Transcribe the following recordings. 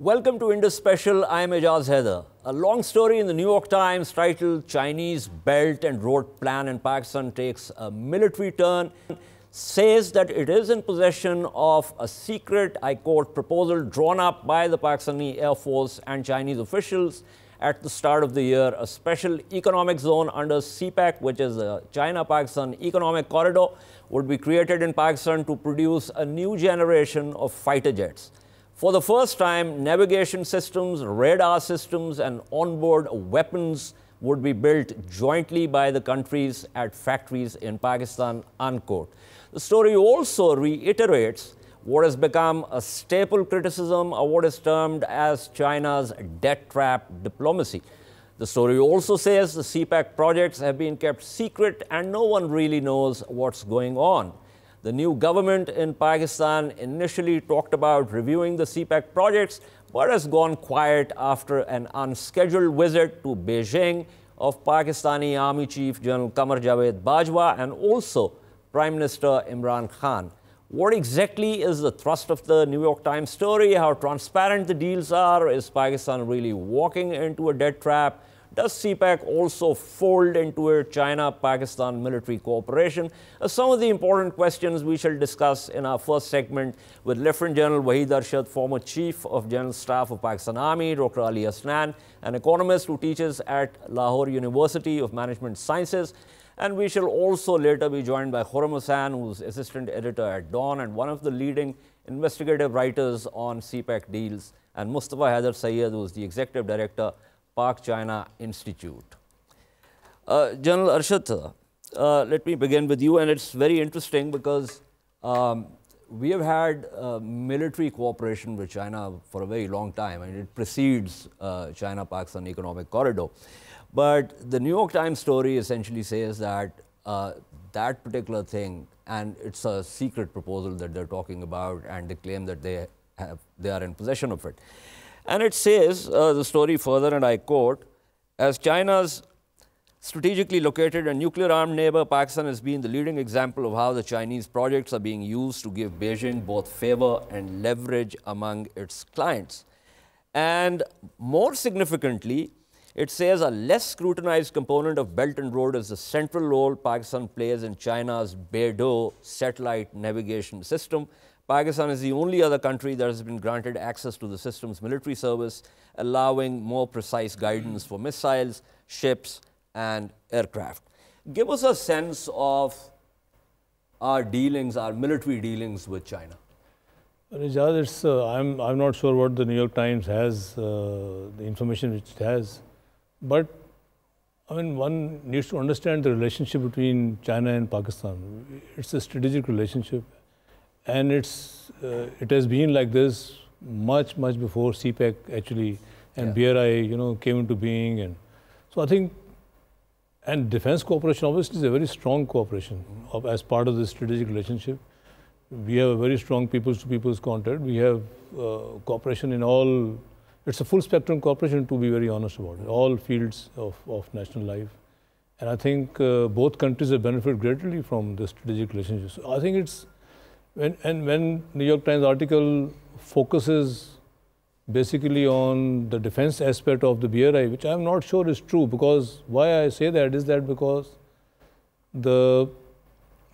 Welcome to Indus Special. I am Ejaz Haider. A long story in the New York Times titled Chinese Belt and Road Plan in Pakistan takes a military turn, says that it is in possession of a secret, I quote, proposal drawn up by the Pakistani Air Force and Chinese officials at the start of the year. A special economic zone under CPEC, which is the China-Pakistan Economic Corridor, would be created in Pakistan to produce a new generation of fighter jets. For the first time, navigation systems, radar systems, and onboard weapons would be built jointly by the countries at factories in Pakistan, unquote. The story also reiterates what has become a staple criticism of what is termed as China's debt trap diplomacy. The story also says the CPEC projects have been kept secret and no one really knows what's going on. The new government in Pakistan initially talked about reviewing the CPEC projects, but has gone quiet after an unscheduled visit to Beijing of Pakistani Army Chief General Qamar Javed Bajwa and also Prime Minister Imran Khan. What exactly is the thrust of the New York Times story? How transparent the deals are? Is Pakistan really walking into a debt trap? Does CPEC also fold into a China-Pakistan military cooperation? Some of the important questions we shall discuss in our first segment with Lieutenant General Wahid Arshad, former Chief of General Staff of Pakistan Army, Dr. Ali Hasnan, an economist who teaches at Lahore University of Management Sciences. And we shall also later be joined by Kurama San, who's assistant editor at Dawn and one of the leading investigative writers on CPEC deals, and Mustafa Haider Sayyed, who's the executive director Pak China Institute. General Arshad, let me begin with you, and it's very interesting because we have had military cooperation with China for a very long time, and it precedes China-Pakistan Economic Corridor. But the New York Times story essentially says that that particular thing, and it's a secret proposal that they're talking about, and they claim that they are in possession of it. And it says, the story further, and I quote, as China's strategically located and nuclear-armed neighbor, Pakistan has been the leading example of how the Chinese projects are being used to give Beijing both favor and leverage among its clients. And more significantly, it says a less scrutinized component of Belt and Road is the central role Pakistan plays in China's Beddo satellite navigation system. Pakistan is the only other country that has been granted access to the system's military service, allowing more precise guidance for missiles, ships, and aircraft. Give us a sense of our dealings, our military dealings with China. Ijaz, I'm not sure what the New York Times has, the information which it has, but I mean, one needs to understand the relationship between China and Pakistan. It's a strategic relationship. And it has been like this much before CPEC actually and BRI, came into being. And so I think, and defense cooperation obviously is a very strong cooperation as part of this strategic relationship. We have a very strong peoples-to-peoples contact. We have cooperation in all, it's a full spectrum cooperation, to be very honest about it, all fields of national life. And I think both countries have benefited greatly from this strategic relationship. So I think it's, when New York Times article focuses basically on the defense aspect of the BRI, which I'm not sure is true, because why I say that is that because the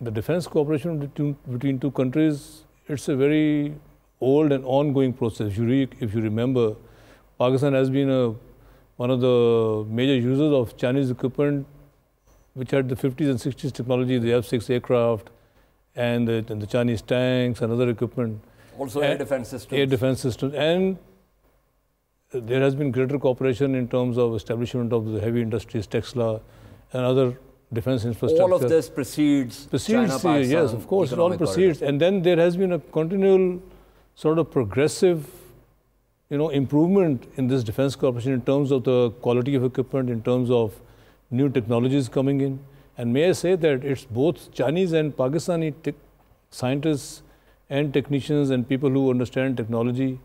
defense cooperation between two countries, it's a very old and ongoing process. If you remember, Pakistan has been one of the major users of Chinese equipment, which had the 50s and 60s technology, the F-6 aircraft, and the Chinese tanks and other equipment. Also air defense systems. Air defense systems. And there has been greater cooperation in terms of establishment of the heavy industries, Tesla, and other defense infrastructure. All of this precedes China-Pakistan. Yes, of course, it all precedes. Corridor. And then there has been a continual sort of progressive, improvement in this defense cooperation in terms of the quality of equipment, in terms of new technologies coming in. And may I say that it's both Chinese and Pakistani scientists and technicians and people who understand technology.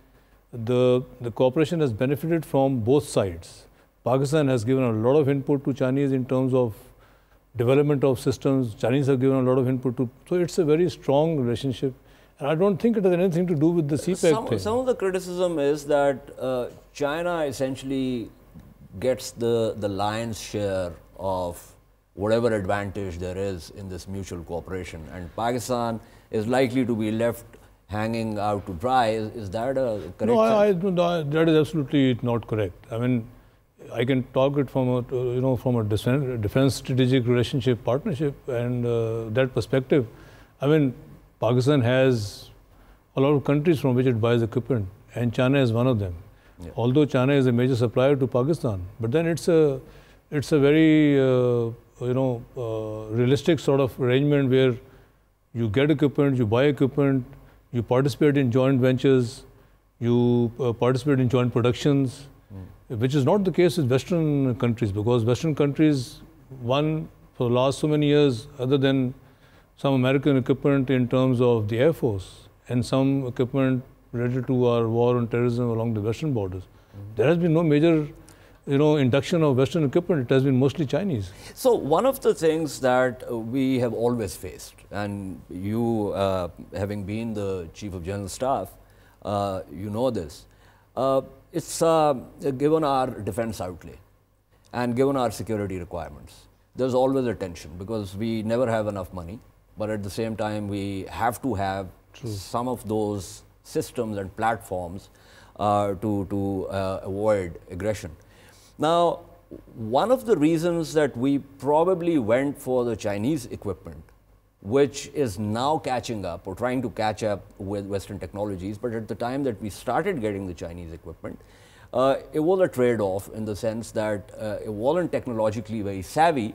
The cooperation has benefited from both sides. Pakistan has given a lot of input to Chinese in terms of development of systems. Chinese have given a lot of input to, so it's a very strong relationship. And I don't think it has anything to do with the CPEC thing. Some of the criticism is that China essentially gets the lion's share of whatever advantage there is in this mutual cooperation, and Pakistan is likely to be left hanging out to dry. Is that a correct? No, that is absolutely not correct. I mean, I can talk it from a defense strategic relationship partnership and that perspective. I mean, Pakistan has a lot of countries from which it buys equipment, and China is one of them. Yeah. Although China is a major supplier to Pakistan, but then it's a very realistic sort of arrangement where you get equipment, you buy equipment, you participate in joint ventures, you participate in joint productions, which is not the case with Western countries, because Western countries, one, for the last so many years, other than some American equipment in terms of the Air Force and some equipment related to our war on terrorism along the Western borders, there has been no major induction of Western equipment. It has been mostly Chinese. So one of the things that we have always faced, and you having been the Chief of General Staff, you know this, it's given our defense outlay and given our security requirements, there's always a tension because we never have enough money, but at the same time we have to have some of those systems and platforms to avoid aggression. Now, one of the reasons that we probably went for the Chinese equipment, which is now catching up or trying to catch up with Western technologies, but at the time that we started getting the Chinese equipment, it was a trade-off in the sense that it wasn't technologically very savvy,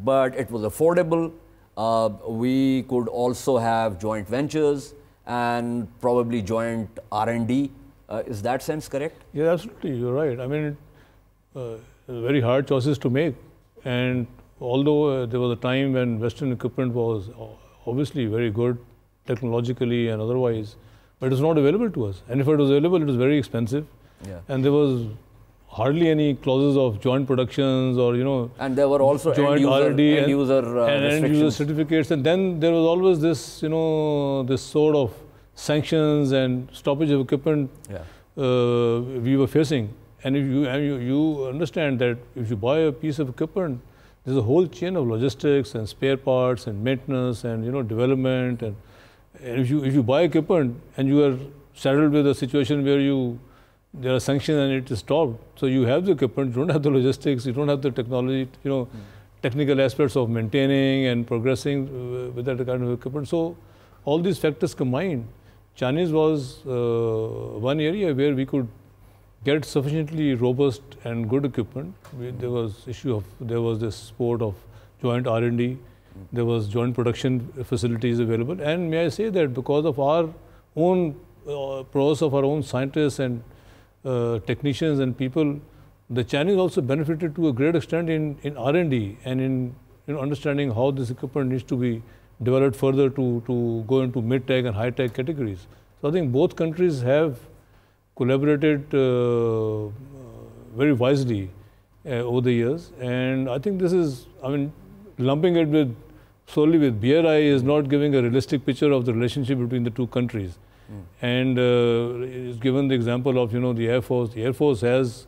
but it was affordable. We could also have joint ventures and probably joint R&D. Is that sense correct? Yeah, absolutely, you're right. I mean, very hard choices to make, and although there was a time when Western equipment was obviously very good technologically and otherwise, but it was not available to us, and if it was available, it was very expensive, and there was hardly any clauses of joint productions or and there were also joint R&D end user certificates, and then there was always this this sort of sanctions and stoppage of equipment we were facing. And if you understand that if you buy a piece of equipment, there's a whole chain of logistics and spare parts and maintenance and development, and if you buy equipment and you are saddled with a situation where there are sanctions and it is stopped, so you have the equipment, you don't have the logistics, you don't have the technology, technical aspects of maintaining and progressing with that kind of equipment. So all these factors combined, Chinese was one area where we could get sufficiently robust and good equipment. There was this sport of joint R&D, there was joint production facilities available, and may I say that because of our own prowess of our own scientists and technicians and people, the Chinese also benefited to a great extent in R&D and in understanding how this equipment needs to be developed further to go into mid-tech and high-tech categories. So I think both countries have collaborated very wisely over the years, and I think this is, lumping it solely with BRI is not giving a realistic picture of the relationship between the two countries. And it's given the example of the Air Force. The Air Force has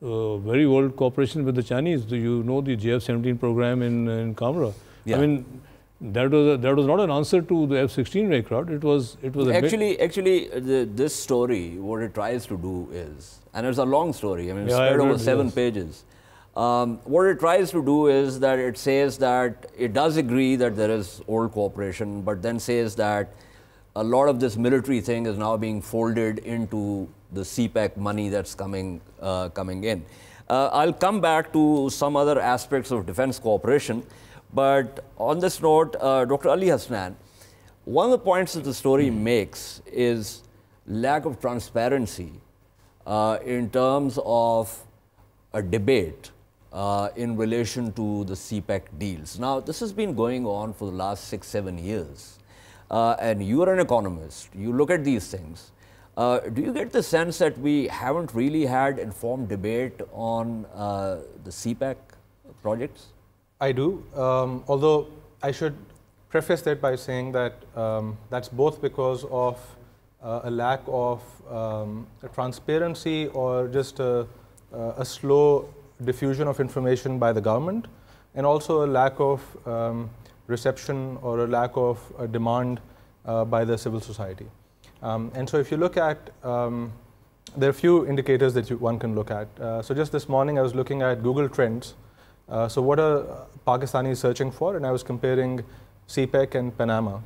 very old cooperation with the Chinese. Do you know the JF-17 program in Camera? Yeah. I mean, that was not an answer to the F-16 aircraft. It was actually this story, what it tries to do is, and it's a long story. I mean, it's spread over 7 pages. What it tries to do is that it says that it does agree that there is old cooperation, but then says that a lot of this military thing is now being folded into the CPEC money that's coming in. I'll come back to some other aspects of defense cooperation. But on this note, Dr. Ali Hasnan, one of the points that the story makes is lack of transparency in terms of a debate in relation to the CPEC deals. Now, this has been going on for the last 6-7 years. And you are an economist, you look at these things. Do you get the sense that we haven't really had informed debate on the CPEC projects? I do, although I should preface that by saying that that's both because of a lack of transparency or just a slow diffusion of information by the government, and also a lack of reception or a lack of demand by the civil society. And so if you look at, there are a few indicators that one can look at. So just this morning I was looking at Google Trends. So what are Pakistanis searching for? And I was comparing CPEC and Panama.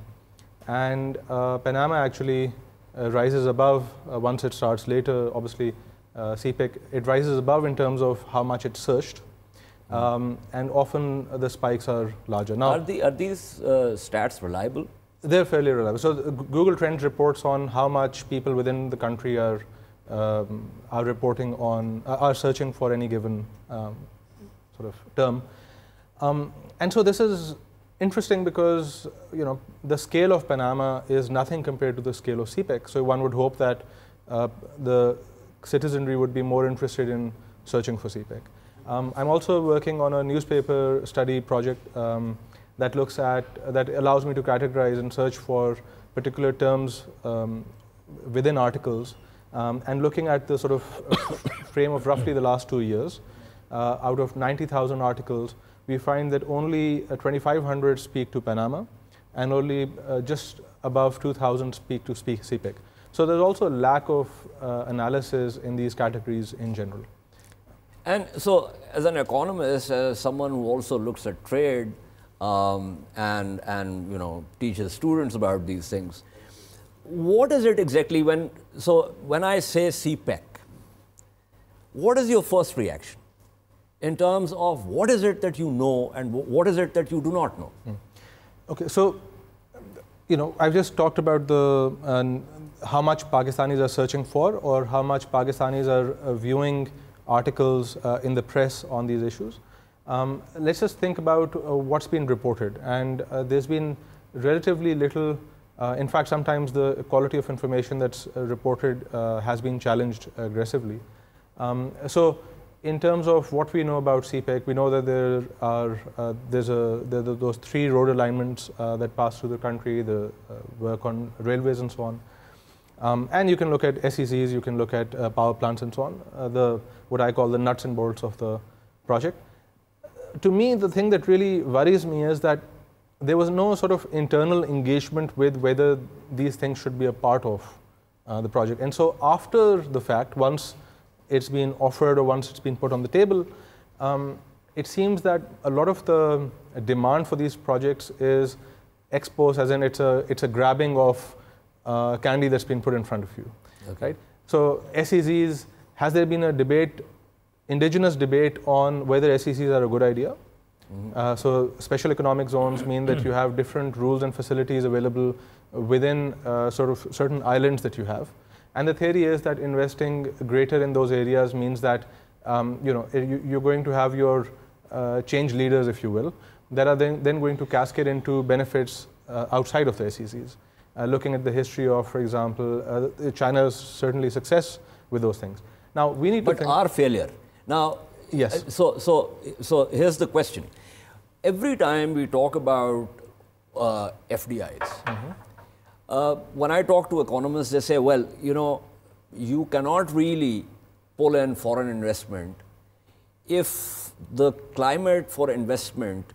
And Panama actually rises above once it starts later. Obviously, CPEC, it rises above in terms of how much it's searched. And often the spikes are larger. Now, are these stats reliable? They're fairly reliable. So Google Trends reports on how much people within the country are reporting on, are searching for any given sort of term. And so this is interesting because, you know, the scale of Panama is nothing compared to the scale of CPEC. So one would hope that the citizenry would be more interested in searching for CPEC. I'm also working on a newspaper study project that looks at, that allows me to categorize and search for particular terms within articles, and looking at the sort of frame of roughly the last 2 years. Out of 90,000 articles, we find that only 2,500 speak to Panama, and only just above 2,000 speak to CPEC. So there's also a lack of analysis in these categories in general. And so, as an economist, as someone who also looks at trade and you know, teaches students about these things, what is it exactly when I say CPEC, what is your first reaction in terms of what is it that you know and what is it that you do not know? Okay, so, you know, I've just talked about the how much Pakistanis are searching for, or how much Pakistanis are viewing articles in the press on these issues. Let's just think about what's been reported. And there's been relatively little, in fact, sometimes the quality of information that's reported has been challenged aggressively. So in terms of what we know about CPEC, we know that there are those 3 road alignments that pass through the country, the work on railways and so on. And you can look at SEZs, you can look at power plants and so on, what I call the nuts and bolts of the project. To me, the thing that really worries me is that there was no sort of internal engagement with whether these things should be a part of the project. And so after the fact, once it's been offered or once it's been put on the table, it seems that a lot of the demand for these projects is ex post, as in it's a grabbing of candy that's been put in front of you, okay. Right? So SEZs, has there been a debate, indigenous debate on whether SEZs are a good idea? So special economic zones mean that you have different rules and facilities available within sort of certain islands that you have. And the theory is that investing greater in those areas means that you know, you're going to have your change leaders, if you will, that are then going to cascade into benefits outside of the SEZs. Looking at the history of, for example, China's certainly success with those things. Now we need to think our failure. Now, yes. So here's the question. Every time we talk about FDIs, when I talk to economists, they say, well, you know, you cannot really pull in foreign investment if the climate for investment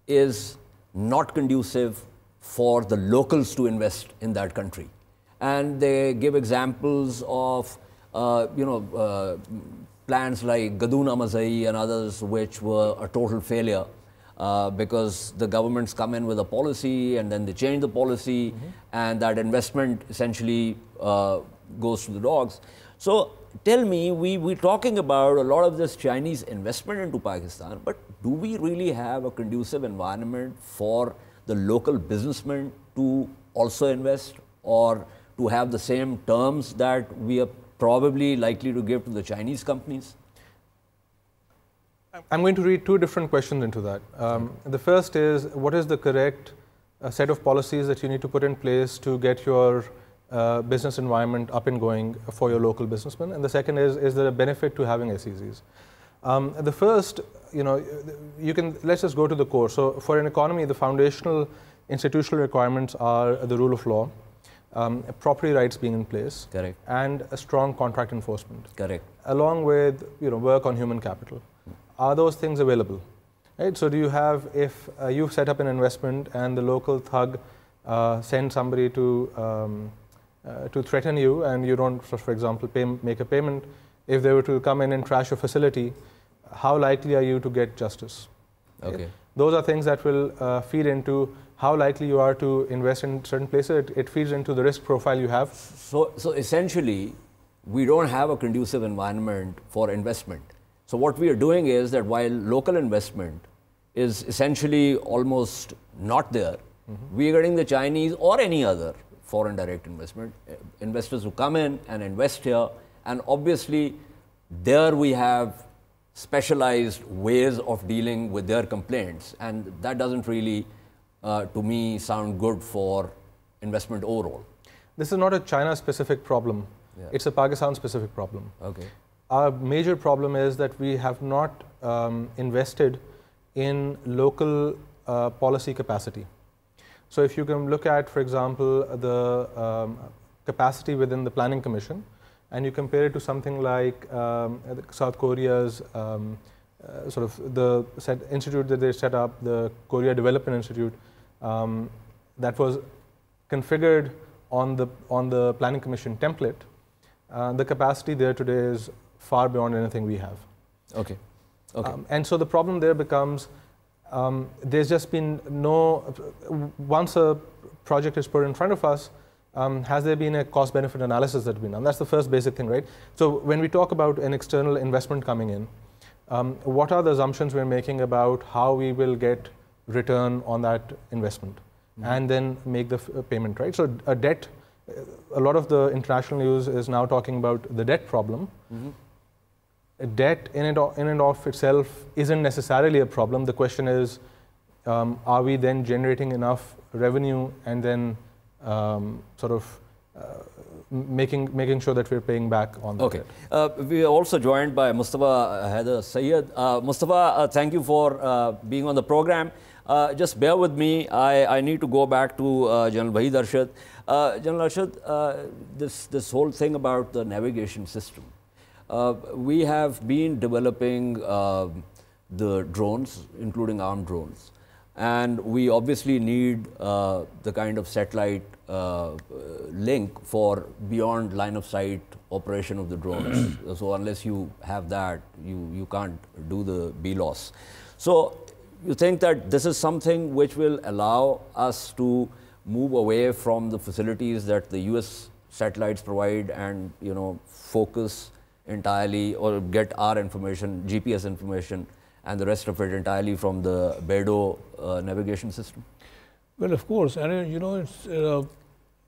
is not conducive for the locals to invest in that country. And they give examples of, you know, plans like Gaduna Mazai and others, which were a total failure because the governments come in with a policy and then they change the policy, and that investment essentially goes to the dogs. So tell me, we're talking about a lot of this Chinese investment into Pakistan, but do we really have a conducive environment for the local businessmen to also invest, or to have the same terms that we are probably likely to give to the Chinese companies? I'm going to read 2 different questions into that. The first is, what is the correct set of policies that you need to put in place to get your business environment up and going for your local businessmen? And the second is there a benefit to having SEZs? The first, you know, let's just go to the core. So for an economy, the foundational institutional requirements are the rule of law, property rights being in place, Correct. and a strong contract enforcement. Correct. Along with work on human capital. Are those things available? Right? So do you have, if you've set up an investment and the local thug sends somebody to threaten you and you don't, for example, make a payment, if they were to come in and trash your facility, how likely are you to get justice? Okay. Right? Those are things that will feed into how likely you are to invest in certain places. It feeds into the risk profile you have. So essentially, we don't have a conducive environment for investment. So what we are doing is that while local investment is essentially almost not there, we are getting the Chinese or any other foreign direct investment, investors who come in and invest here, and obviously there we have specialized ways of dealing with their complaints, and that doesn't really, to me, sound good for investment overall. This is not a China-specific problem. Yeah. It's a Pakistan-specific problem. Okay. Our major problem is that we have not invested in local policy capacity. So if you can look at, for example, the capacity within the Planning Commission, and you compare it to something like South Korea's sort of the institute that they set up, the Korea Development Institute, that was configured on the Planning Commission template. The capacity there today is far beyond anything we have. Okay. Okay. And so the problem there becomes, there's just been no, once a project is put in front of us, has there been a cost-benefit analysis that's been done? That's the first basic thing, right? So when we talk about an external investment coming in, what are the assumptions we're making about how we will get return on that investment, and then make the payment, right? So a debt, a lot of the international news is now talking about the debt problem. A debt in and of itself isn't necessarily a problem. The question is, are we then generating enough revenue and then sort of making sure that we're paying back on that. Okay. We are also joined by Mustafa Haider Sayyed. Mustafa, thank you for being on the program. Just bear with me. I need to go back to General Wahid Arshad. General Arshad, this whole thing about the navigation system. We have been developing the drones, including armed drones. And we obviously need the kind of satellite link for beyond line of sight operation of the drones. So unless you have that, you can't do the BLOS. So you think that this is something which will allow us to move away from the facilities that the US satellites provide and focus entirely or get our information, GPS information, and the rest of it entirely from the Beddo navigation system? Well, of course, and it's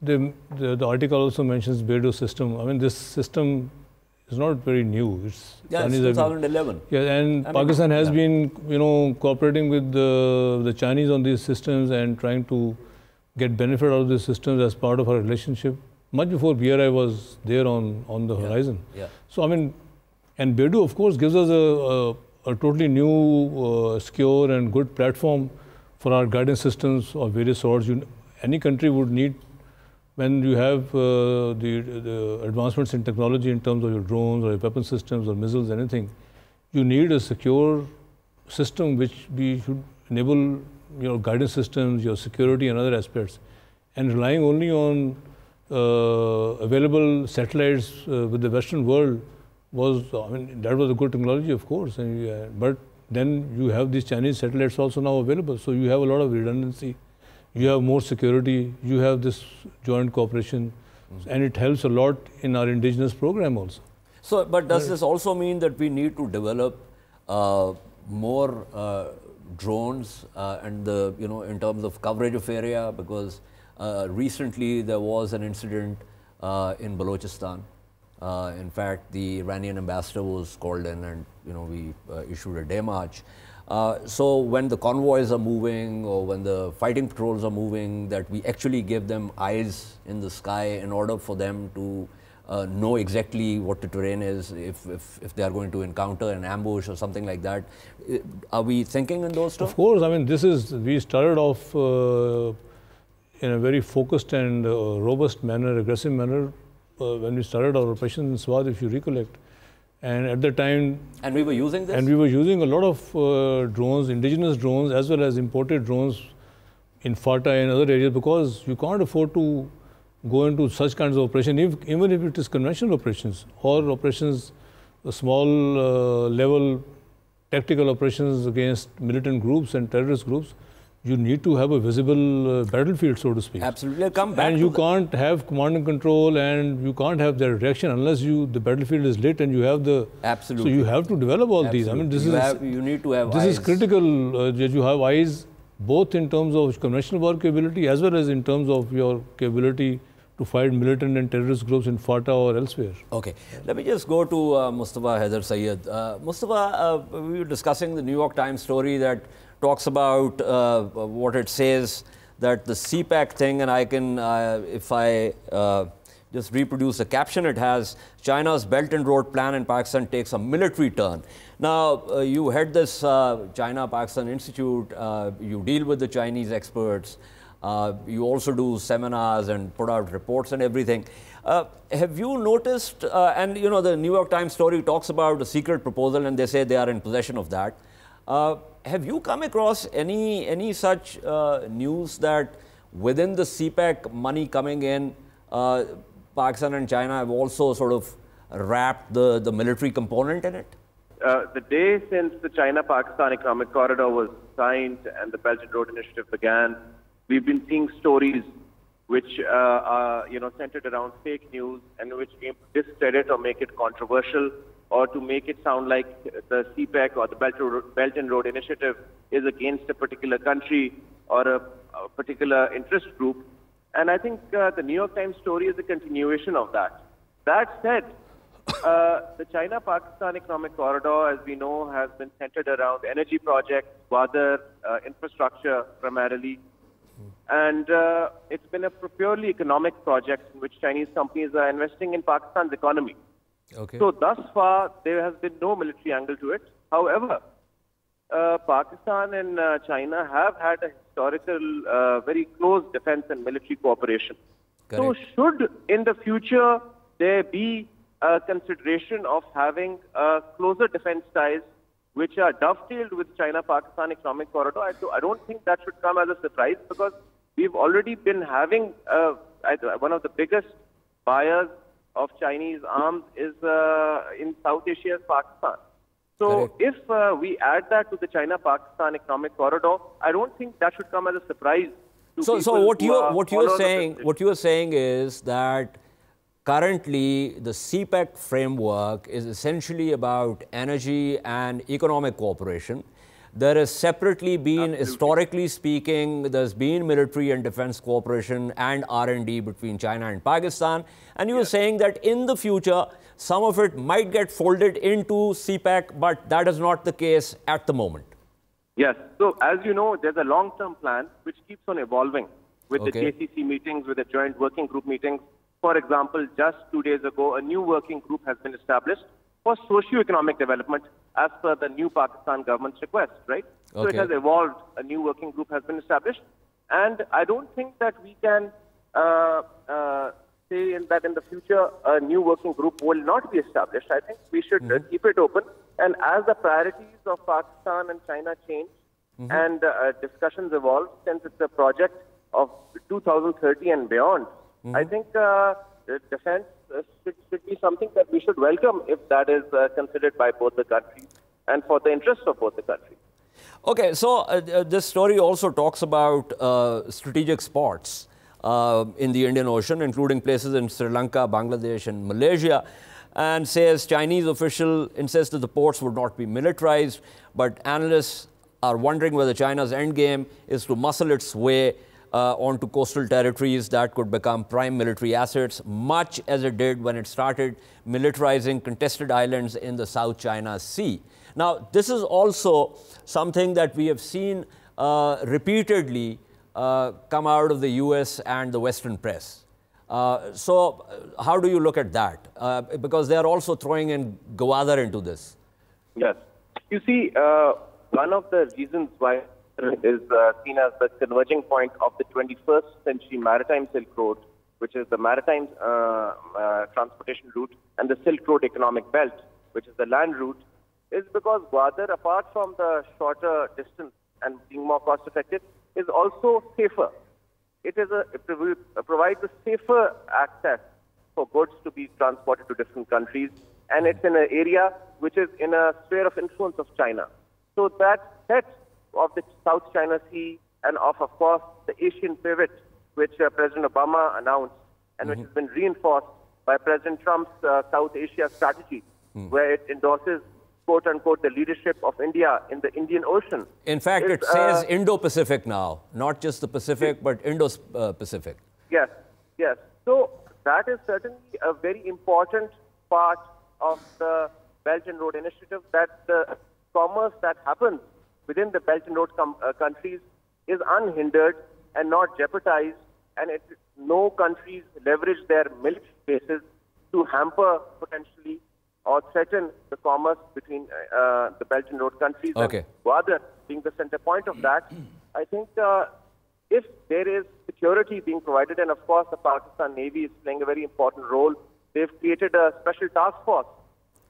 the article also mentions Beddo system. I mean, this system is not very new. It's 2011. Yeah, and Pakistan has been cooperating with the Chinese on these systems and trying to get benefit out of these systems as part of our relationship much before BRI was there on the horizon. Yeah. So I mean, and Beddo of course gives us a totally new, secure and good platform for our guidance systems of various sorts. Any country would need, when you have the advancements in technology in terms of your drones or your weapon systems or missiles, anything, you need a secure system which should enable your guidance systems, your security and other aspects. And relying only on available satellites with the Western world was, that was a good technology, of course, but then you have these Chinese satellites also now available, so you have a lot of redundancy, you have more security, you have this joint cooperation, and it helps a lot in our indigenous program also. So, but does this also mean that we need to develop more drones and in terms of coverage of area, because recently there was an incident in Balochistan. In fact, the Iranian ambassador was called in and we issued a day march. So when the convoys are moving or when the fighting patrols are moving, that we actually give them eyes in the sky in order for them to know exactly what the terrain is, if they are going to encounter an ambush or something like that. Are we thinking in those terms? Of course. I mean, we started off in a very focused and robust manner, aggressive manner, when we started our operations in Swat, if you recollect. And at the time... And we were using this? And we were using a lot of drones, indigenous drones, as well as imported drones in FATA and other areas, because you can't afford to go into such kinds of operations, even if it is conventional operations or operations, small level tactical operations against militant groups and terrorist groups. You need to have a visible battlefield, so to speak. Absolutely. Come back. And you can't have command and control, and you can't have their reaction unless the battlefield is lit and you have the... Absolutely. So you have to develop all these. I mean, you need to have eyes. This is critical that you have eyes, both in terms of conventional war capability as well as in terms of your capability to fight militant and terrorist groups in FATA or elsewhere. Okay. Let me just go to Mustafa Haider Syed. Mustafa, we were discussing the New York Times story that talks about what it says, that the CPEC thing, and I can, if I just reproduce the caption it has, China's Belt and Road Plan in Pakistan takes a military turn. Now, you head this China-Pakistan Institute, you deal with the Chinese experts, you also do seminars and put out reports and everything. Have you noticed, and you know, the New York Times story talks about a secret proposal and they say they are in possession of that. Have you come across any such news that within the CPEC money coming in, Pakistan and China have also sort of wrapped the military component in it? The day since the China-Pakistan Economic Corridor was signed and the Belt and Road Initiative began, we've been seeing stories which are centered around fake news and which aim to discredit or make it controversial, or to make it sound like the CPEC or the Belt and Road Initiative is against a particular country or a particular interest group. And I think the New York Times story is a continuation of that. That said, the China-Pakistan Economic Corridor, as we know, has been centered around energy projects, water, infrastructure primarily. And it's been a purely economic project in which Chinese companies are investing in Pakistan's economy. Okay. So thus far, there has been no military angle to it. However, Pakistan and China have had a historical, very close defense and military cooperation. Correct. So should in the future there be a consideration of having closer defense ties which are dovetailed with China-Pakistan Economic Corridor, I don't think that should come as a surprise, because we've already been having one of the biggest buyers of Chinese arms is in South Asia's Pakistan. So Correct. if we add that to the China-Pakistan Economic Corridor, I don't think that should come as a surprise to people. So what you're saying is that currently the CPEC framework is essentially about energy and economic cooperation. There has separately been, historically speaking, there's been military and defense cooperation and R&D between China and Pakistan. And you were saying that in the future, some of it might get folded into CPEC, but that is not the case at the moment. Yes. So as you know, there's a long-term plan which keeps on evolving with the JCC meetings, with the joint working group meetings. For example, just 2 days ago, a new working group has been established for socio-economic development as per the new Pakistan government's request, right? So it has evolved, a new working group has been established. And I don't think that we can say that in the future a new working group will not be established. I think we should keep it open. And as the priorities of Pakistan and China change and discussions evolve, since it's a project of 2030 and beyond, I think defense should be something that we should welcome if that is considered by both the countries and for the interests of both the countries. Okay, so this story also talks about strategic spots in the Indian Ocean, including places in Sri Lanka, Bangladesh and Malaysia, and says Chinese official insists that the ports would not be militarized, but analysts are wondering whether China's endgame is to muscle its way onto coastal territories that could become prime military assets, much as it did when it started militarizing contested islands in the South China Sea. Now, this is also something that we have seen repeatedly come out of the US and the Western press. So how do you look at that? Because they are also throwing in Gwadar into this. Yes. You see, one of the reasons why is seen as the converging point of the 21st century maritime Silk Road, which is the maritime transportation route, and the Silk Road economic belt, which is the land route, is because Gwadar, apart from the shorter distance and being more cost effective, is also safer. It provides a safer access for goods to be transported to different countries, and it's in an area which is in a sphere of influence of China. So that set of the South China Sea and of course, the Asian pivot, which President Obama announced and which has been reinforced by President Trump's South Asia strategy, where it endorses, quote unquote, the leadership of India in the Indian Ocean. In fact, it says Indo-Pacific now, not just the Pacific, but Indo-Pacific. Yes, yes. So that is certainly a very important part of the Belt and Road Initiative, that the commerce that happens within the Belt and Road countries is unhindered and not jeopardized, and no countries leverage their military bases to hamper potentially or threaten the commerce between the Belt and Road countries. Okay. And Gwadar being the center point of that, I think if there is security being provided, and of course the Pakistan Navy is playing a very important role, they've created a special task force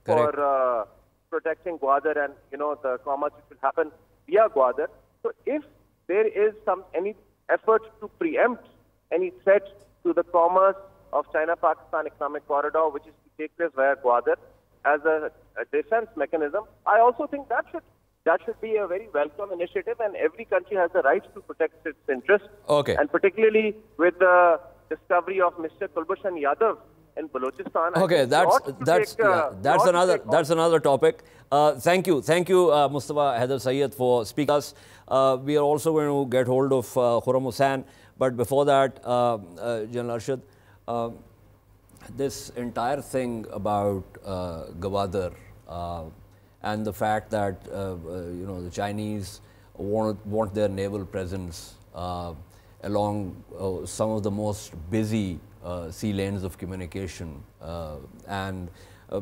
for protecting Gwadar and the commerce which will happen via Gwadar. So if there is any effort to preempt any threat to the commerce of China-Pakistan economic corridor, which is to take place via Gwadar as a defense mechanism, I also think that should be a very welcome initiative, and every country has the right to protect its interests. Okay. And particularly with the discovery of Mr. Kulbhushan Yadav in Balochistan. Okay, that's another topic. Thank you, Mustafa Haider Syed, for speaking to us. We are also going to get hold of Kurama San, but before that, General Arshad, this entire thing about Gwadar and the fact that the Chinese want their naval presence along some of the most busy sea lanes of communication, and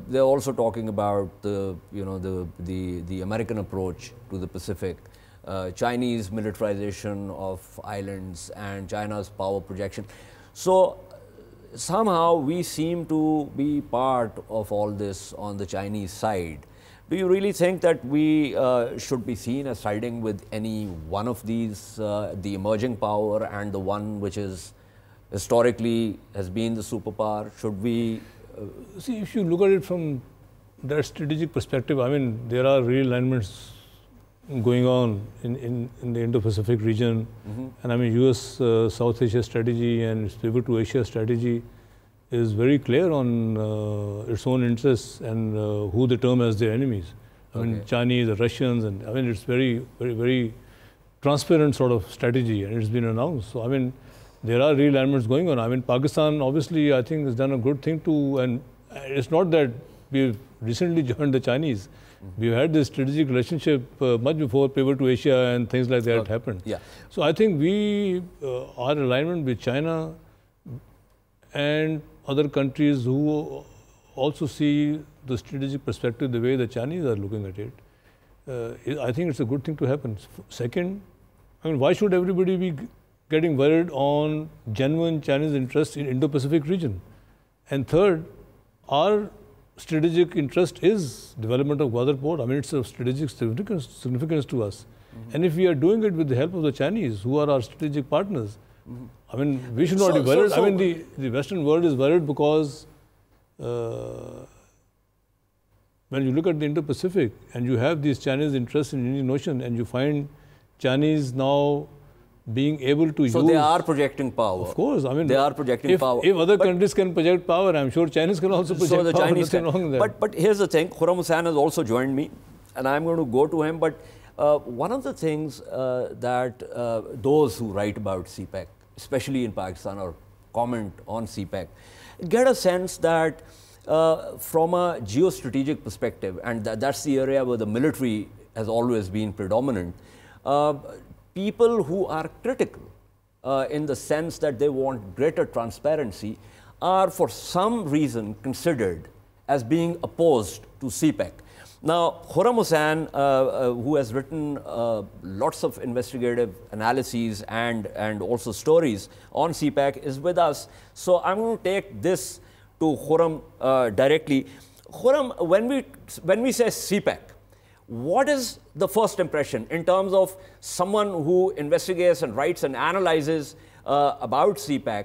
they're also talking about the American approach to the Pacific, Chinese militarization of islands, and China's power projection. So somehow we seem to be part of all this on the Chinese side. Do you really think that we should be seen as siding with any one of these, the emerging power and the one which is historically has been the superpower? Should we? See, if you look at it from that strategic perspective, I mean, there are realignments going on in the Indo-Pacific region. And I mean, US South Asia strategy and its pivot to Asia strategy is very clear on its own interests and who they term as their enemies. I mean, Chinese, the Russians, and I mean, it's very, very, very transparent sort of strategy, and it's been announced. So, I mean, there are realignments going on. I mean, Pakistan, obviously, I think has done a good thing too, and it's not that we've recently joined the Chinese. We've had this strategic relationship much before pivot to Asia and things like that happened. Yeah. So I think we are in alignment with China and other countries who also see the strategic perspective the way the Chinese are looking at it. I think it's a good thing to happen. Second, I mean, why should everybody be getting worried on genuine Chinese interests in Indo-Pacific region? And third, our strategic interest is development of Gwadar port. I mean, it's of strategic significance to us. And if we are doing it with the help of the Chinese, who are our strategic partners, I mean, we should not be worried. I mean, the Western world is worried because when you look at the Indo-Pacific and you have these Chinese interests in the Indian Ocean, and you find Chinese now being able to use... So they are projecting power. Of course. I mean, they are projecting power. If other countries can project power, I'm sure Chinese can also project so the power. Chinese Nothing wrong with that. But here's the thing, Kurama San has also joined me, and I'm going to go to him. But one of the things that those who write about CPEC, especially in Pakistan, or comment on CPEC, get a sense that from a geostrategic perspective, and that's the area where the military has always been predominant, people who are critical in the sense that they want greater transparency are for some reason considered as being opposed to CPEC. Now, Kurama San, who has written lots of investigative analyses and also stories on CPEC, is with us. So I'm going to take this to Kurama directly. Kurama, when we say CPEC, what is the first impression in terms of someone who investigates and writes and analyzes about CPEC?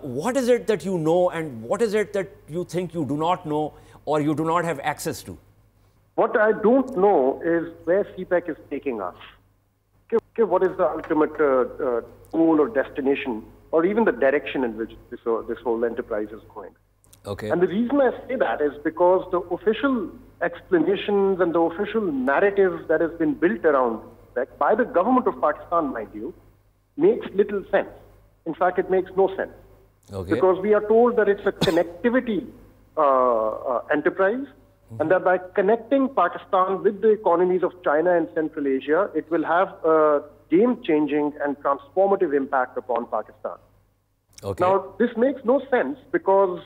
What is it that you know, and what is it that you think you do not know or you do not have access to? What I don't know is where CPEC is taking us. Okay, what is the ultimate goal or destination, or even the direction in which this whole enterprise is going? Okay. And the reason I say that is because the official explanations and the official narrative that has been built around CPEC by the government of Pakistan, mind you, makes little sense. In fact, it makes no sense. Okay. Because we are told that it's a connectivity enterprise, and that by connecting Pakistan with the economies of China and Central Asia, it will have a game-changing and transformative impact upon Pakistan. Okay. Now, this makes no sense because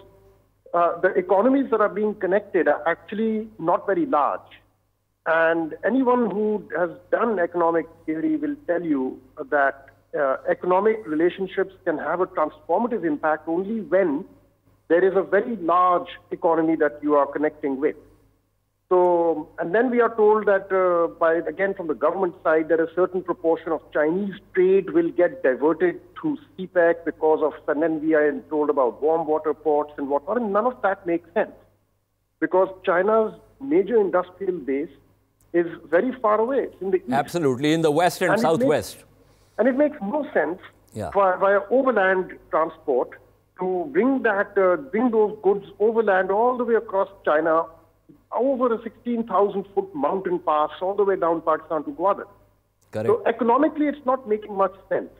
the economies that are being connected are actually not very large. And anyone who has done economic theory will tell you that economic relationships can have a transformative impact only when there is a very large economy that you are connecting with. So, and then we are told that again from the government side, that a certain proportion of Chinese trade will get diverted to CPEC because of, and then we are told about warm water ports and whatnot, and none of that makes sense. Because China's major industrial base is very far away. It's in the east. Absolutely, in the west and southwest. And it makes no sense via overland transport to bring those goods overland all the way across China, over a 16,000-foot mountain pass, all the way down Pakistan to Gwadar. Correct. So economically, it's not making much sense.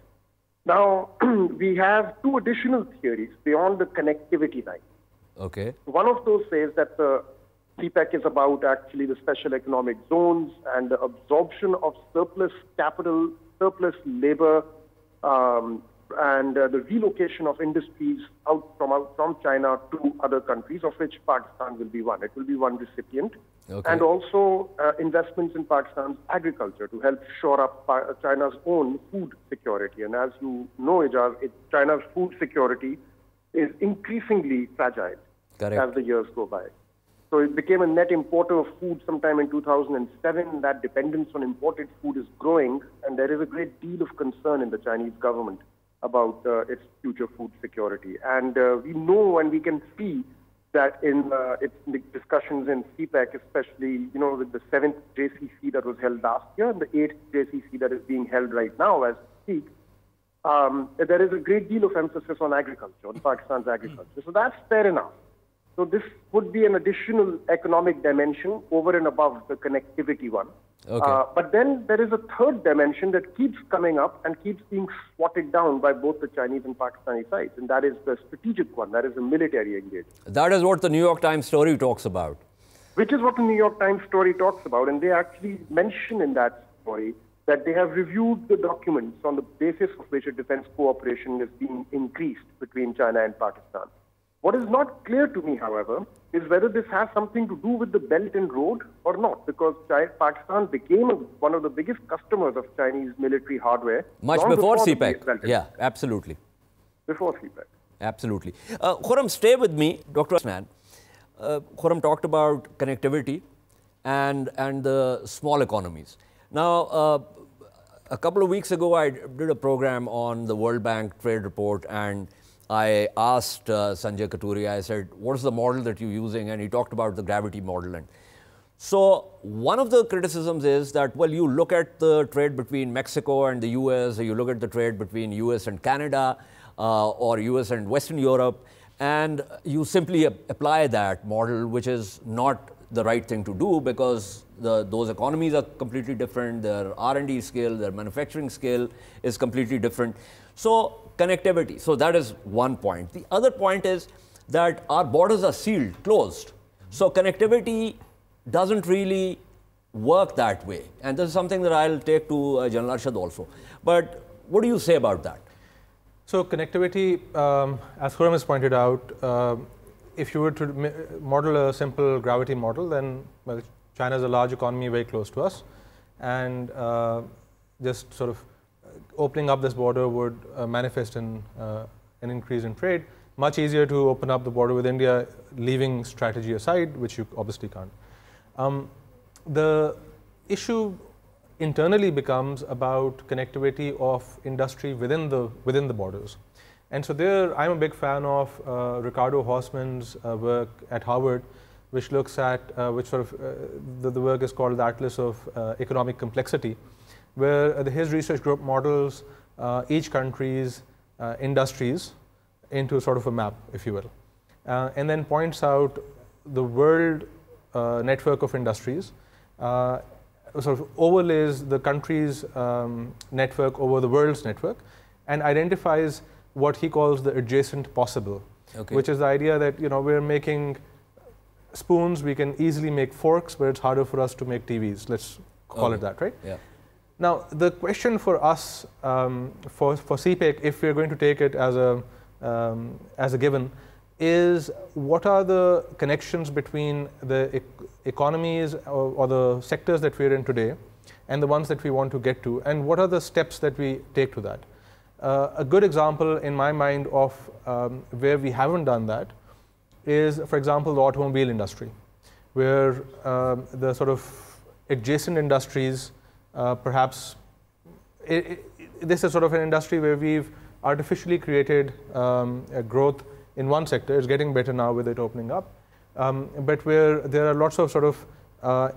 Now, we have two additional theories beyond the connectivity line. Okay. One of those says that the CPEC is about actually the special economic zones and the absorption of surplus capital, surplus labor, and the relocation of industries out from China to other countries, of which Pakistan will be one. It will be one recipient. Okay. And also investments in Pakistan's agriculture to help shore up China's own food security. And as you know, Ijaz, China's food security is increasingly fragile as the years go by. So it became a net importer of food sometime in 2007. That dependence on imported food is growing, and there is a great deal of concern in the Chinese government about its future food security. And we know and we can see that in the discussions in CPEC, especially, with the 7th JCC that was held last year and the 8th JCC that is being held right now as we speak, there is a great deal of emphasis on agriculture, on Pakistan's agriculture. So that's fair enough. So this would be an additional economic dimension over and above the connectivity one. Okay. But then there is a third dimension that keeps coming up and keeps being swatted down by both the Chinese and Pakistani sides, and that is the strategic one, that is the military engagement. That is what the New York Times story talks about. Which is what the New York Times story talks about, and they actually mention in that story that they have reviewed the documents on the basis of which a defense cooperation is being increased between China and Pakistan. What is not clear to me, however, is whether this has something to do with the Belt and Road or not, because Pakistan became one of the biggest customers of Chinese military hardware. Much before CPEC. Yeah, absolutely. Before CPEC. Absolutely. Kurama, stay with me, Dr. Osman. Kurama talked about connectivity and the small economies. Now, a couple of weeks ago, I did a program on the World Bank trade report, and I asked Sanjay Katuri, I said, what is the model that you're using? And he talked about the gravity model. And so one of the criticisms is that, well, you look at the trade between Mexico and the US, or you look at the trade between US and Canada, or US and Western Europe, and you simply apply that model, which is not the right thing to do, because those economies are completely different, their R&D scale, their manufacturing scale is completely different. So connectivity, so that is one point. The other point is that our borders are sealed, closed. So connectivity doesn't really work that way. And this is something that I'll take to General Arshad also. But what do you say about that? So connectivity, as Kurama has pointed out, if you were to model a simple gravity model, then well, China is a large economy very close to us, and just sort of opening up this border would manifest in an increase in trade. Much easier to open up the border with India, leaving strategy aside, which you obviously can't. The issue internally becomes about connectivity of industry within the borders. And so there, I'm a big fan of Ricardo Hausmann's work at Harvard, which looks at, the work is called the Atlas of Economic Complexity, where his research group models each country's industries into sort of a map, if you will, and then points out the world network of industries, sort of overlays the country's network over the world's network, and identifies what he calls the adjacent possible, which is the idea that we're making spoons, we can easily make forks, but it's harder for us to make TVs. Let's call it that, right? Yeah. Now, the question for us, for CPEC, if we're going to take it as a given, is what are the connections between the economies or the sectors that we're in today and the ones that we want to get to, and what are the steps that we take to that? A good example in my mind of where we haven't done that is, for example, the automobile industry, where the sort of adjacent industries, perhaps this is sort of an industry where we've artificially created a growth in one sector. It's getting better now with it opening up, but where there are lots of sort of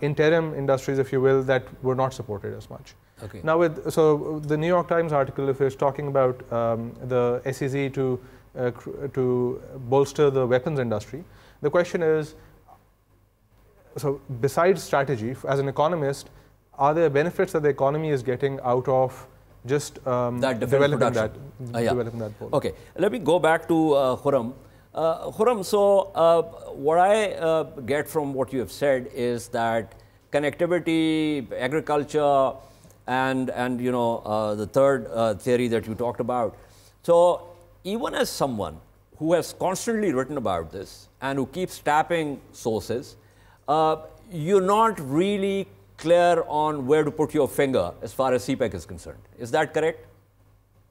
interim industries, if you will, that were not supported as much. Okay. Now, so the New York Times article, if it's talking about the SEZ to bolster the weapons industry, the question is, so besides strategy, as an economist, are there benefits that the economy is getting out of just developing that pole? Okay, let me go back to Khurram. Khurram, so what I get from what you have said is that connectivity, agriculture, and the third theory that you talked about. So even as someone who has constantly written about this and who keeps tapping sources, you're not really clear on where to put your finger as far as CPEC is concerned. Is that correct?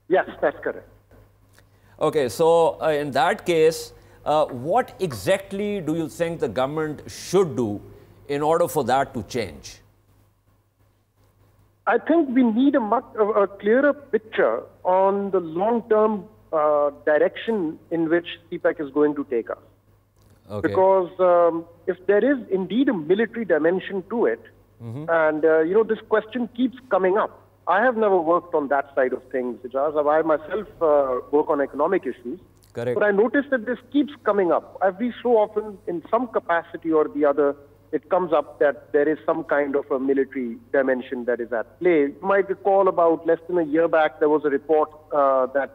Yes, that's correct. Okay, so in that case, what exactly do you think the government should do in order for that to change? I think we need a clearer picture on the long-term direction in which CPEC is going to take us. Okay. Because if there is indeed a military dimension to it, and this question keeps coming up. I have never worked on that side of things, Ijaz. I myself work on economic issues. Correct. But I noticed that this keeps coming up. Every so often, in some capacity or the other, it comes up that there is some kind of a military dimension that is at play. You might recall about less than a year back, there was a report that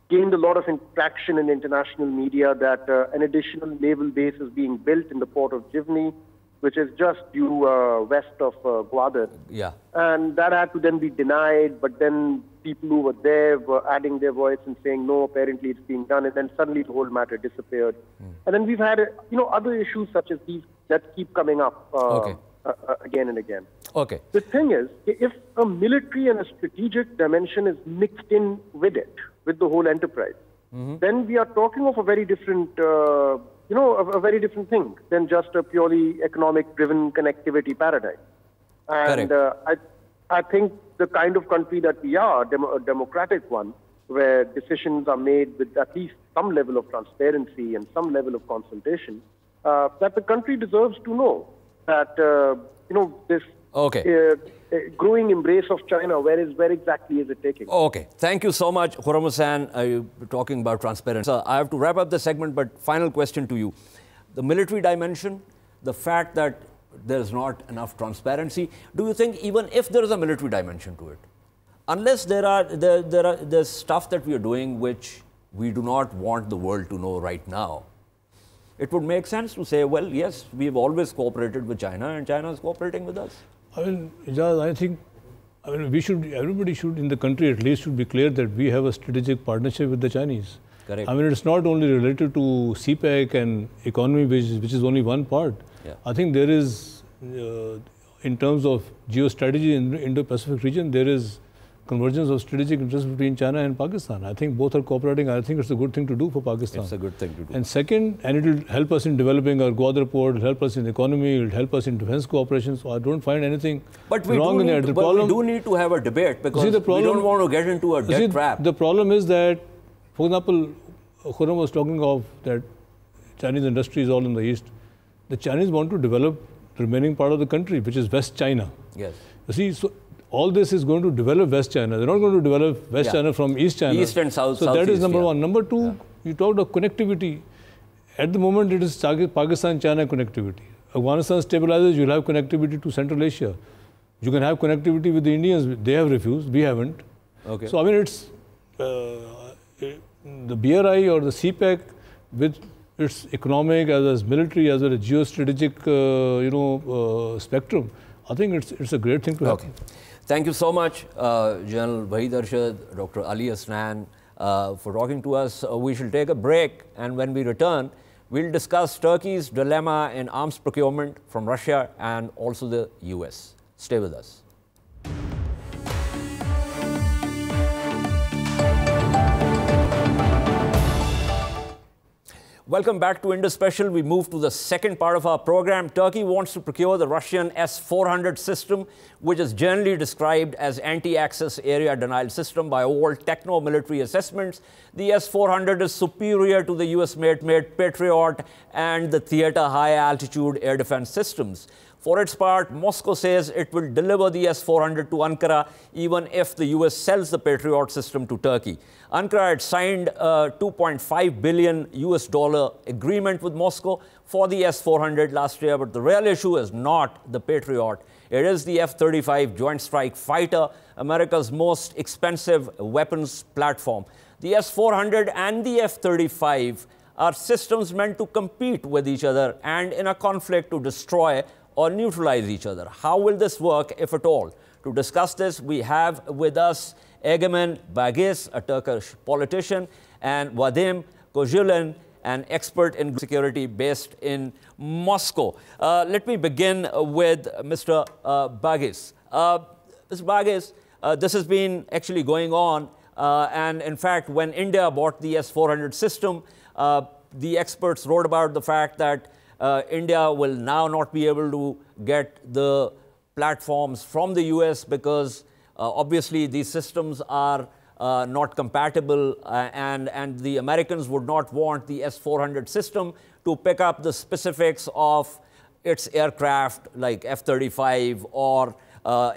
gained a lot of traction in international media that an additional naval base is being built in the port of Jivni, which is just due west of Gwadar. Yeah. And that had to then be denied, but then people who were there were adding their voice and saying, no, apparently it's being done, and then suddenly the whole matter disappeared. And then we've had, other issues such as these that keep coming up again and again. Okay. The thing is, if a military and a strategic dimension is mixed in with it, with the whole enterprise, then we are talking of a very different a very different thing than just a purely economic-driven connectivity paradigm. And I think the kind of country that we are, a democratic one, where decisions are made with at least some level of transparency and some level of consultation, that the country deserves to know that this growing embrace of China, where exactly is it taking? Okay, thank you so much, Kurama San. You're talking about transparency. So I have to wrap up the segment, but final question to you. The military dimension, the fact that there's not enough transparency, do you think even if there is a military dimension to it, unless there's stuff that we are doing which we do not want the world to know right now, it would make sense to say, well, yes, we've always cooperated with China and China is cooperating with us? I mean, Ijaz, I think, everybody should, in the country at least, should be clear that we have a strategic partnership with the Chinese. Correct. I mean, it's not only related to CPEC and economy, which is only one part. Yeah. I think there is in terms of geostrategy in the Indo-Pacific region, there is convergence of strategic interests between China and Pakistan. I think both are cooperating. I think it's a good thing to do for Pakistan. It's a good thing to do. And second, and it will help us in developing our Gwadar port, it will help us in economy, it will help us in defense cooperation. So I don't find anything wrong in that. But we do need to have a debate because we don't want to get into a debt trap. The problem is that, for example, Kurama was talking of that Chinese industry is all in the east. The Chinese want to develop the remaining part of the country, which is West China. Yes. You see, so all this is going to develop West China. They're not going to develop West China from East China. East and South. So that is number one. Number two, you talked of connectivity. At the moment, it is Pakistan-China connectivity. Afghanistan stabilizes, you'll have connectivity to Central Asia. You can have connectivity with the Indians. They have refused. We haven't. Okay. So, I mean, it's the BRI or the CPEC with its economic as well as military as well as geostrategic, spectrum. I think it's a great thing to have. Okay. Thank you so much, General Wahid Arshad, Dr. Ali Hasnan, for talking to us. We shall take a break, and when we return, we'll discuss Turkey's dilemma in arms procurement from Russia and also the US. Stay with us. Welcome back to Indus Special. We move to the second part of our program. Turkey wants to procure the Russian S-400 system, which is generally described as anti-access area denial system by all techno-military assessments. The S-400 is superior to the US-made Patriot and the Theater high-altitude air defense systems. For its part, Moscow says it will deliver the S-400 to Ankara even if the US sells the Patriot system to Turkey. Ankara had signed a $2.5 billion agreement with Moscow for the S-400 last year, but the real issue is not the Patriot. It is the F-35 Joint Strike Fighter, America's most expensive weapons platform. The S-400 and the F-35 are systems meant to compete with each other and in a conflict to destroy or neutralize each other. How will this work, if at all? To discuss this, we have with us Egemen Bagis, a Turkish politician, and Vadim Kozhulin, an expert in security based in Moscow. Let me begin with Mr. Bagis. Mr. Bagis, this has been actually going on, and in fact, when India bought the S-400 system, the experts wrote about the fact that India will now not be able to get the platforms from the US because obviously these systems are not compatible and the Americans would not want the S-400 system to pick up the specifics of its aircraft like F-35 or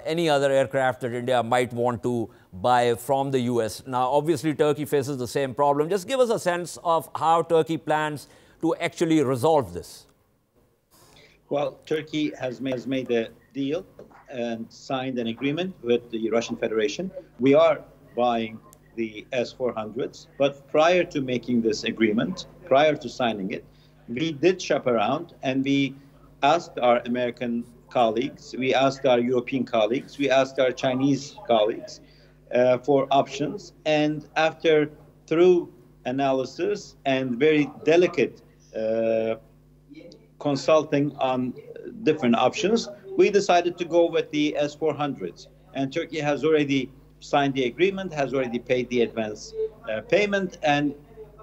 any other aircraft that India might want to buy from the US. Now, obviously, Turkey faces the same problem. Just give us a sense of how Turkey plans to actually resolve this. Well, Turkey has made a deal and signed an agreement with the Russian Federation. We are buying the S-400s, but prior to making this agreement, prior to signing it, we did shop around and we asked our American colleagues, we asked our European colleagues, we asked our Chinese colleagues for options. And after thorough analysis and very delicate consulting on different options, we decided to go with the S-400s. And Turkey has already signed the agreement, has already paid the advance payment, and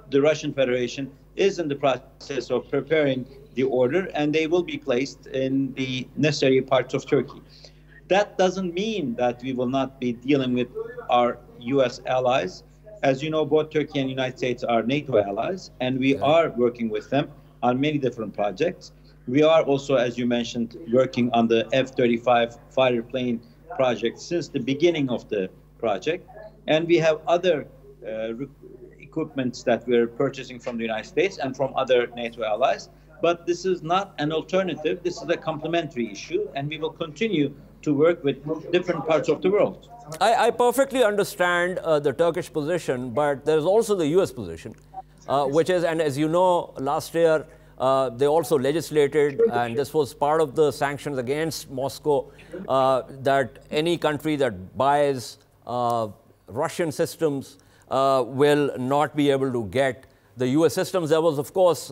the Russian Federation is in the process of preparing the order, and they will be placed in the necessary parts of Turkey. That doesn't mean that we will not be dealing with our US allies. As you know, both Turkey and the United States are NATO allies, and we are working with them on many different projects. We are also, as you mentioned, working on the F-35 fighter plane project since the beginning of the project. And we have other equipments that we're purchasing from the United States and from other NATO allies. But this is not an alternative. This is a complementary issue, and we will continue to work with different parts of the world. I perfectly understand the Turkish position, but there's also the US position, which is, and as you know, last year, they also legislated, and this was part of the sanctions against Moscow, that any country that buys Russian systems will not be able to get the US systems. There was, of course,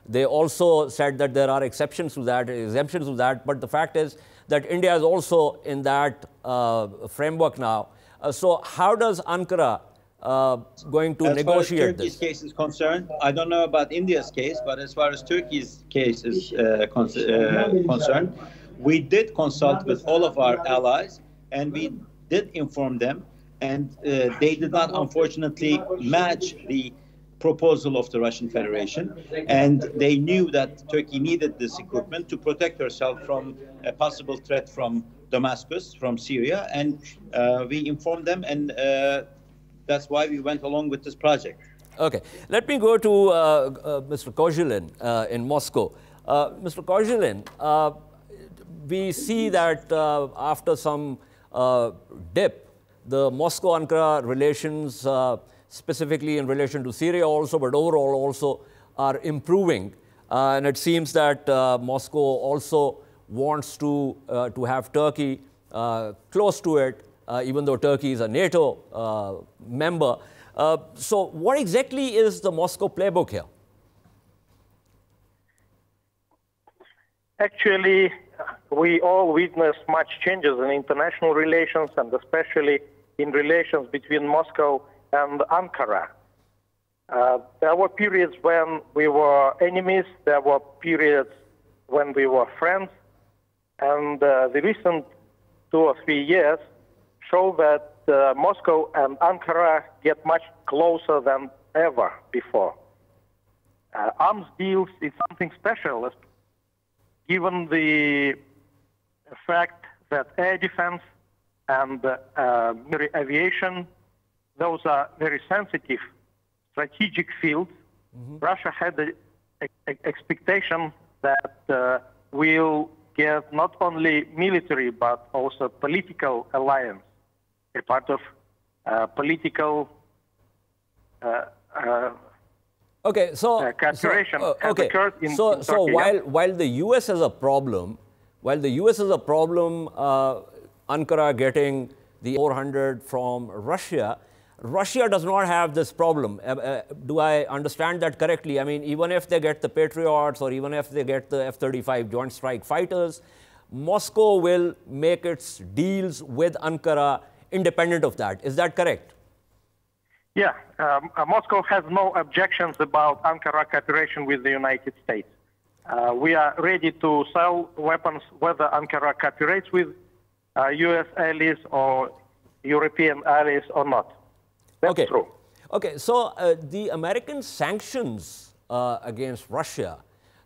They also said that there are exceptions to that, exemptions to that, but the fact is that India is also in that framework now. So how does Ankara going to negotiate this? As far as Turkey's case is concerned, I don't know about India's case, but as far as Turkey's case is concerned, we did consult with all of our allies, and we did inform them, and they did not, unfortunately, match the proposal of the Russian Federation, and they knew that Turkey needed this equipment to protect herself from a possible threat from Damascus, from Syria, and we informed them, and that's why we went along with this project. Okay, let me go to Mr. Kozhilin in Moscow. Mr. Kozhilin, we see that after some dip, the Moscow-Ankara relations, specifically in relation to Syria also, but overall also, are improving. And it seems that Moscow also wants to have Turkey close to it, even though Turkey is a NATO member. So what exactly is the Moscow playbook here? Actually, we all witnessed much changes in international relations, and especially in relations between Moscow and Ankara. There were periods when we were enemies, there were periods when we were friends, and the recent 2 or 3 years show that Moscow and Ankara get much closer than ever before. Arms deals is something special, given the fact that air defense and military aviation, those are very sensitive strategic fields. Russia had the expectation that we'll get not only military but also political alliance, a part of political cooperation has occurred in Turkey. While the U.S. has a problem, Ankara getting the 400 from Russia, Russia does not have this problem. Do I understand that correctly? I mean, even if they get the Patriots or even if they get the F-35 Joint Strike Fighters, Moscow will make its deals with Ankara independent of that. Is that correct? Yeah, Moscow has no objections about Ankara cooperation with the United States. We are ready to sell weapons whether Ankara cooperates with U.S. allies or European allies or not. That's true. Okay, so the American sanctions against Russia,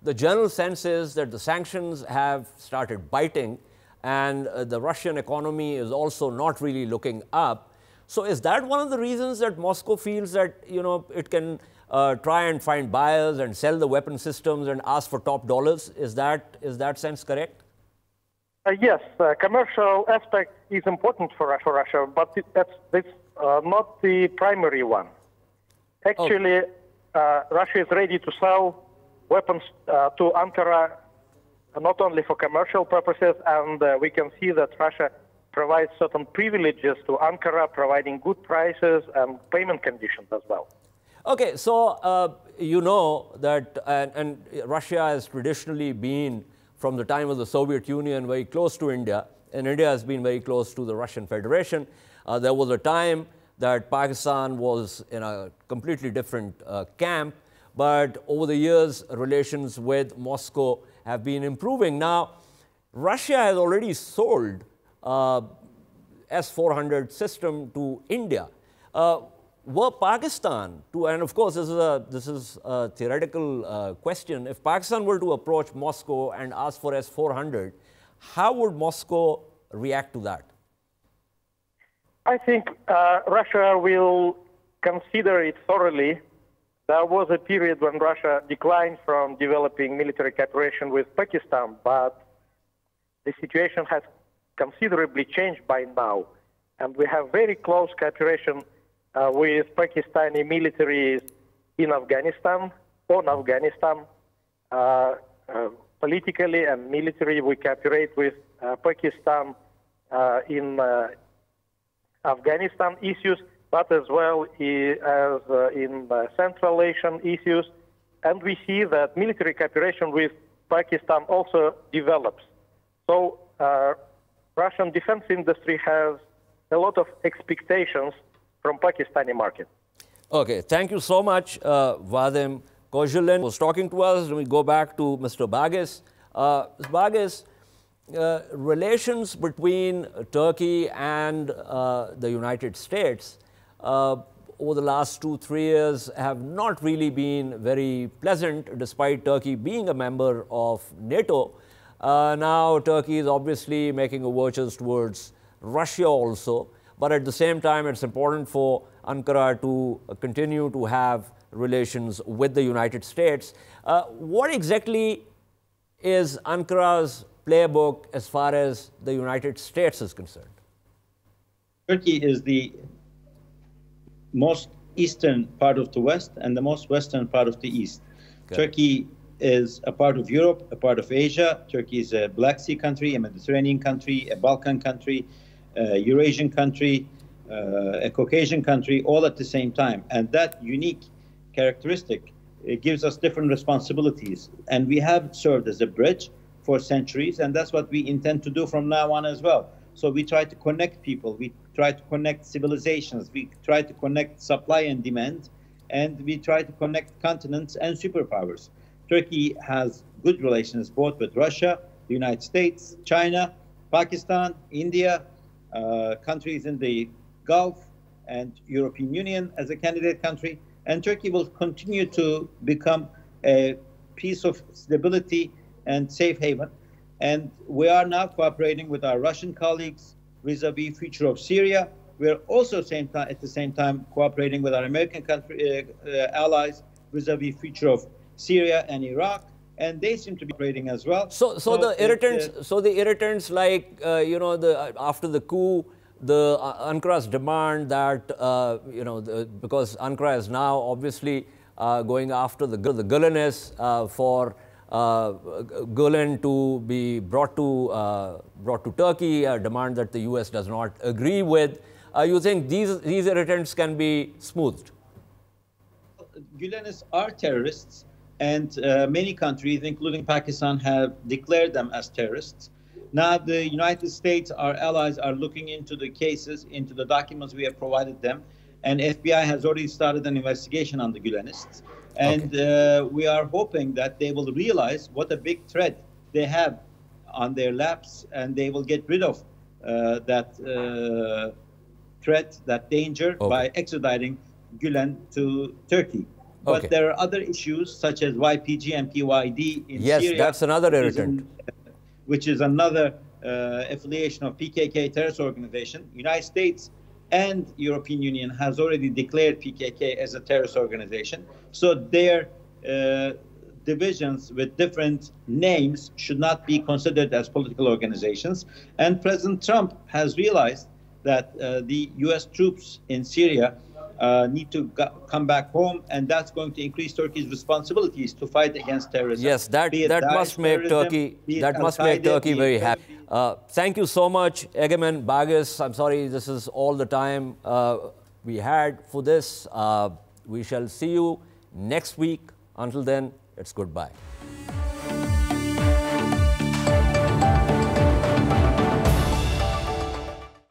the general sense is that the sanctions have started biting and the Russian economy is also not really looking up. So is that one of the reasons that Moscow feels that, you know, it can try and find buyers and sell the weapon systems and ask for top dollars? Is that sense correct? Yes, commercial aspect is important for Russia, but that's not the primary one. Actually, Russia is ready to sell weapons to Ankara not only for commercial purposes, and we can see that Russia provides certain privileges to Ankara, providing good prices and payment conditions as well. Okay, so you know that, and Russia has traditionally been, from the time of the Soviet Union, very close to India, and India has been very close to the Russian Federation. There was a time that Pakistan was in a completely different camp, but over the years, relations with Moscow have been improving. Now, Russia has already sold S-400 system to India. Were Pakistan to, and of course this is a theoretical question, if Pakistan were to approach Moscow and ask for S-400, how would Moscow react to that? I think Russia will consider it thoroughly. There was a period when Russia declined from developing military cooperation with Pakistan, but the situation has considerably changed by now. And we have very close cooperation with Pakistani militaries in Afghanistan, on Afghanistan. Politically and military, we cooperate with Pakistan in Afghanistan issues, but as well as in Central Asian issues. and we see that military cooperation with Pakistan also develops. So Russian defense industry has a lot of expectations from Pakistani market. Okay, thank you so much, Vadim Kozhulin was talking to us. Let me go back to Mr. Bagis. Mr. Bagis, relations between Turkey and the United States over the last 2-3 years have not really been very pleasant, despite Turkey being a member of NATO. Now, Turkey is obviously making overtures towards Russia also, but at the same time, it's important for Ankara to continue to have relations with the United States. What exactly is Ankara's playbook as far as the United States is concerned? Turkey is the most eastern part of the West and the most western part of the East. Okay. Turkey is a part of Europe, a part of Asia. Turkey is a Black Sea country, a Mediterranean country, a Balkan country, a Eurasian country, a Caucasian country, all at the same time. And that unique characteristic, it gives us different responsibilities. And we have served as a bridge for centuries, and that's what we intend to do from now on as well. So we try to connect people, we try to connect civilizations, we try to connect supply and demand, and we try to connect continents and superpowers. Turkey has good relations both with Russia, the United States, China, Pakistan, India, countries in the Gulf, and European Union as a candidate country. And Turkey will continue to become a piece of stability and safe haven. And we are now cooperating with our Russian colleagues vis-a-vis future of Syria. We are also at the same time cooperating with our American allies vis-a-vis future of Syria and Iraq, and they seem to be cooperating as well. So the irritants, like after the coup, the Ankara's demand that because Ankara is now obviously going after the Gulenists for Gulen to be brought to Turkey, a demand that the US does not agree with. You think these irritants can be smoothed? Gulenists are terrorists, and many countries, including Pakistan, have declared them as terrorists. Now, the United States, our allies, are looking into the cases, into the documents we have provided them, and FBI has already started an investigation on the Gulenists. And we are hoping that they will realize what a big threat they have on their laps, and they will get rid of that threat, that danger, by extraditing Gülen to Turkey. But there are other issues such as YPG and PYD in Syria. Yes, that's another irritant. Which is another affiliation of PKK terrorist organization. United States and European Union has already declared PKK as a terrorist organization. So their divisions with different names should not be considered as political organizations. And President Trump has realized that the US troops in Syria need to come back home, and that's going to increase Turkey's responsibilities to fight against terrorism. Yes, that must make Turkey very happy. Thank you so much, Egemen Bagis. I'm sorry, this is all the time we had for this. We shall see you next week. Until then, it's goodbye.